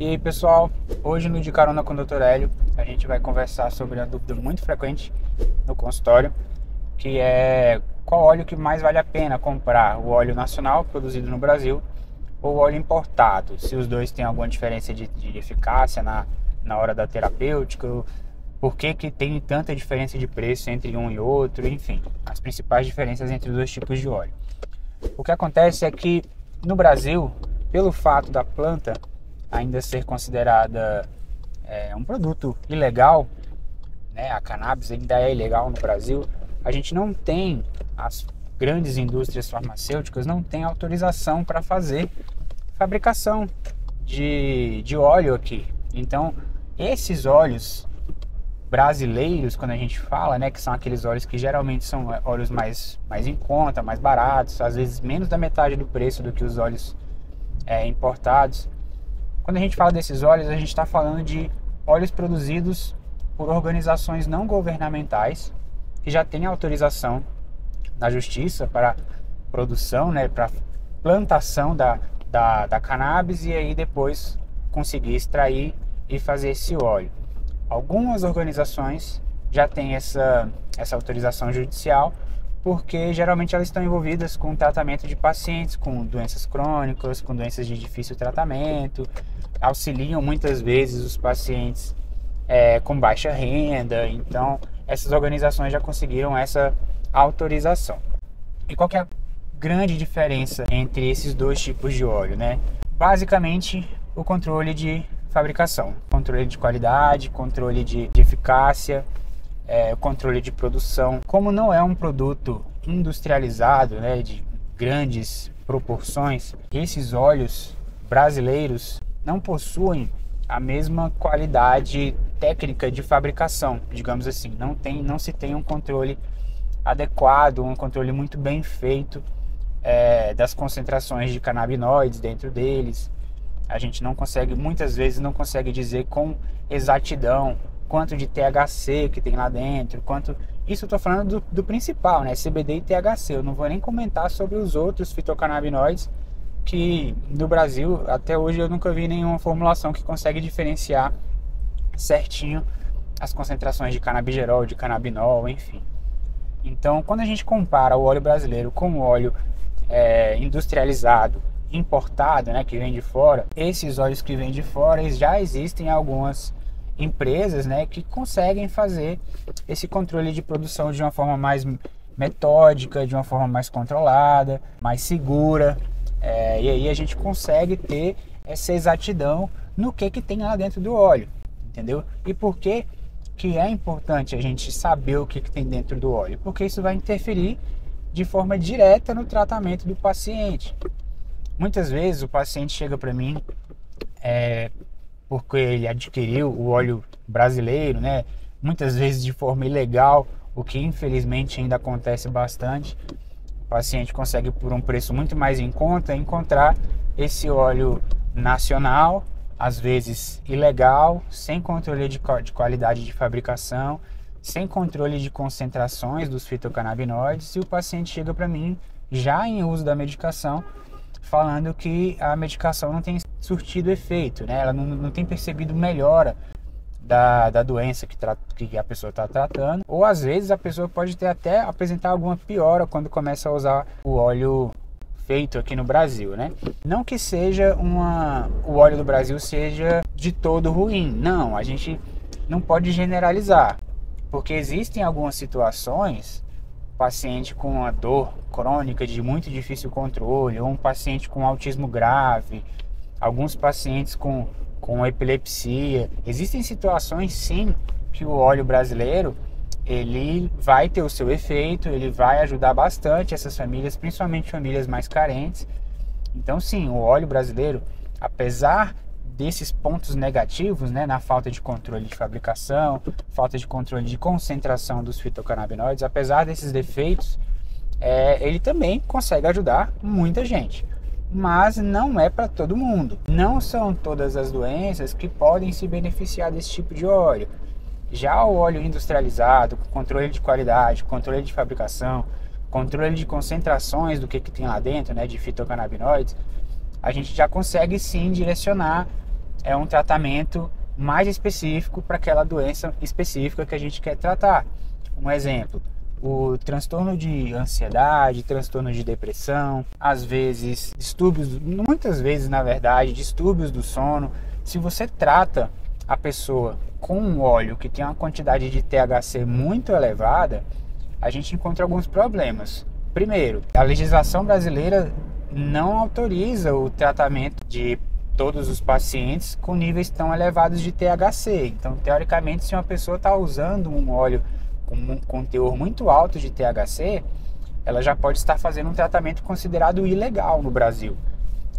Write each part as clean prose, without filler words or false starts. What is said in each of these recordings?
E aí pessoal, hoje no De Carona com o Dr. Hélio, a gente vai conversar sobre a dúvida muito frequente no consultório, que é qual óleo que mais vale a pena comprar, o óleo nacional produzido no Brasil ou o óleo importado, se os dois têm alguma diferença de eficácia na hora da terapêutica, por que tem tanta diferença de preço entre um e outro, enfim, as principais diferenças entre os dois tipos de óleo. O que acontece é que no Brasil, pelo fato da planta ainda ser considerada um produto ilegal, né, a cannabis ainda é ilegal no Brasil, a gente não tem, as grandes indústrias farmacêuticas não têm autorização para fazer fabricação de óleo aqui. Então, esses óleos brasileiros, quando a gente fala, né, que são aqueles óleos que geralmente são óleos mais em conta, mais baratos, às vezes menos da metade do preço do que os óleos importados. Quando a gente fala desses óleos, a gente está falando de óleos produzidos por organizações não governamentais que já têm autorização na justiça para produção, né, para plantação da cannabis e aí depois conseguir extrair e fazer esse óleo. Algumas organizações já têm essa autorização judicial, porque geralmente elas estão envolvidas com o tratamento de pacientes com doenças crônicas, com doenças de difícil tratamento, auxiliam muitas vezes os pacientes com baixa renda. Então essas organizações já conseguiram essa autorização. E qual que é a grande diferença entre esses dois tipos de óleo, né? Basicamente o controle de fabricação, controle de qualidade, controle de eficácia, controle de produção. Como não é um produto industrializado, né, de grandes proporções, esses óleos brasileiros não possuem a mesma qualidade técnica de fabricação, digamos assim. Não se tem um controle adequado, um controle muito bem feito das concentrações de canabinoides dentro deles. A gente muitas vezes não consegue dizer com exatidão quanto de THC que tem lá dentro, isso eu estou falando do principal, né? CBD e THC. Eu não vou nem comentar sobre os outros fitocannabinoides, que no Brasil até hoje eu nunca vi nenhuma formulação que consegue diferenciar certinho as concentrações de canabigerol, de canabinol, enfim. Então, quando a gente compara o óleo brasileiro com o óleo industrializado, importado, né, que vem de fora, esses óleos que vêm de fora, já existem algumas empresas, né, que conseguem fazer esse controle de produção de uma forma mais metódica, de uma forma mais controlada, mais segura, e aí a gente consegue ter essa exatidão no que tem lá dentro do óleo, entendeu? E por que é importante a gente saber o que tem dentro do óleo? Porque isso vai interferir de forma direta no tratamento do paciente. Muitas vezes o paciente chega para mim porque ele adquiriu o óleo brasileiro, né? Muitas vezes de forma ilegal, o que infelizmente ainda acontece bastante. O paciente consegue por um preço muito mais em conta encontrar esse óleo nacional, às vezes ilegal, sem controle de qualidade de fabricação, sem controle de concentrações dos fitocannabinoides, e o paciente chega para mim já em uso da medicação, falando que a medicação não tem surtido efeito, né? Ela não tem percebido melhora da doença que a pessoa está tratando, ou às vezes a pessoa pode até apresentar alguma piora quando começa a usar o óleo feito aqui no Brasil, né? Não que o óleo do Brasil seja de todo ruim, não, a gente não pode generalizar, porque existem algumas situações, paciente com uma dor crônica de muito difícil controle, ou um paciente com autismo grave, alguns pacientes com epilepsia. Existem situações sim que o óleo brasileiro ele vai ter o seu efeito, ele vai ajudar bastante essas famílias, principalmente famílias mais carentes. Então sim, o óleo brasileiro, apesar desses pontos negativos, né, na falta de controle de fabricação, falta de controle de concentração dos fitocannabinoides, apesar desses defeitos, ele também consegue ajudar muita gente, mas não é para todo mundo. Não são todas as doenças que podem se beneficiar desse tipo de óleo. Já o óleo industrializado, com controle de qualidade, controle de fabricação, controle de concentrações do que tem lá dentro, né, de fitocannabinoides, a gente já consegue sim direcionar é um tratamento mais específico para aquela doença específica que a gente quer tratar. Um exemplo, o transtorno de ansiedade, transtorno de depressão, às vezes distúrbios, muitas vezes na verdade, distúrbios do sono. Se você trata a pessoa com um óleo que tem uma quantidade de THC muito elevada, a gente encontra alguns problemas. Primeiro, a legislação brasileira não autoriza o tratamento de todos os pacientes com níveis tão elevados de THC. Então, teoricamente, se uma pessoa está usando um óleo com teor muito alto de THC, ela já pode estar fazendo um tratamento considerado ilegal no Brasil.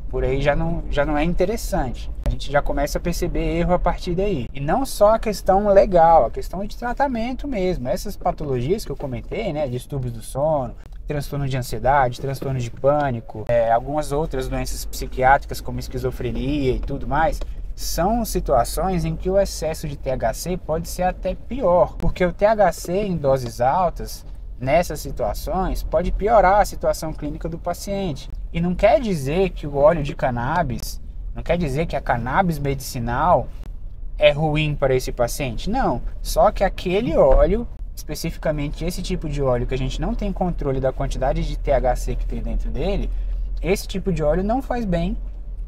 Por aí já não é interessante. A gente já começa a perceber erro a partir daí. E não só a questão legal, a questão de tratamento mesmo. Essas patologias que eu comentei, né, distúrbios do sono, transtorno de ansiedade, transtorno de pânico, algumas outras doenças psiquiátricas como esquizofrenia e tudo mais, são situações em que o excesso de THC pode ser até pior, porque o THC em doses altas, nessas situações, pode piorar a situação clínica do paciente. E não quer dizer que o óleo de cannabis, não quer dizer que a cannabis medicinal é ruim para esse paciente, não. Só que aquele óleo, especificamente esse tipo de óleo que a gente não tem controle da quantidade de THC que tem dentro dele, esse tipo de óleo não faz bem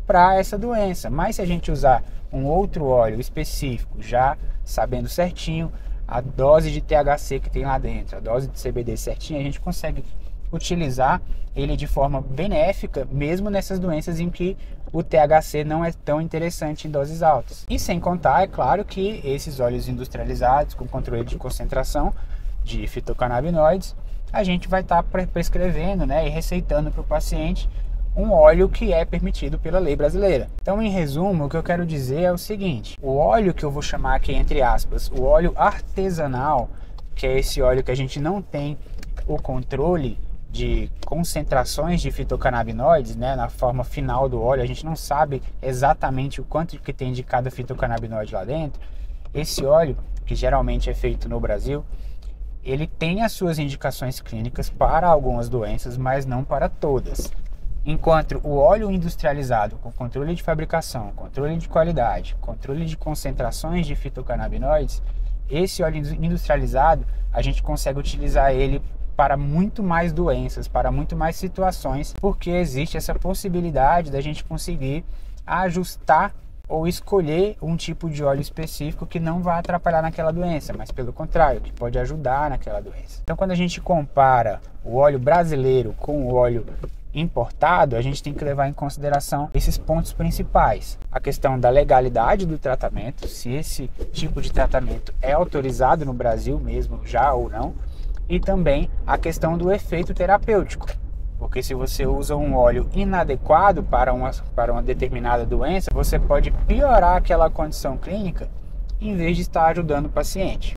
para essa doença. Mas se a gente usar um outro óleo específico, já sabendo certinho a dose de THC que tem lá dentro, a dose de CBD certinho, a gente consegue utilizar ele de forma benéfica, mesmo nessas doenças em que o THC não é tão interessante em doses altas. E sem contar, é claro, que esses óleos industrializados com controle de concentração de fitocannabinoides, a gente vai estar prescrevendo, né, e receitando para o paciente um óleo que é permitido pela lei brasileira. Então, em resumo, o que eu quero dizer é o seguinte: o óleo que eu vou chamar aqui entre aspas, o óleo artesanal, que é esse óleo que a gente não tem o controle de concentrações de fitocannabinoides, né, na forma final do óleo, a gente não sabe exatamente o quanto que tem de cada fitocannabinoide lá dentro. Esse óleo, que geralmente é feito no Brasil, ele tem as suas indicações clínicas para algumas doenças, mas não para todas. Enquanto o óleo industrializado com controle de fabricação, controle de qualidade, controle de concentrações de fitocannabinoides, esse óleo industrializado, a gente consegue utilizar ele para muito mais doenças, para muito mais situações, porque existe essa possibilidade da gente conseguir ajustar ou escolher um tipo de óleo específico que não vai atrapalhar naquela doença, mas pelo contrário, que pode ajudar naquela doença. Então, quando a gente compara o óleo brasileiro com o óleo importado, a gente tem que levar em consideração esses pontos principais: a questão da legalidade do tratamento, se esse tipo de tratamento é autorizado no Brasil mesmo, já ou não, e também a questão do efeito terapêutico, porque se você usa um óleo inadequado para uma determinada doença, você pode piorar aquela condição clínica em vez de estar ajudando o paciente.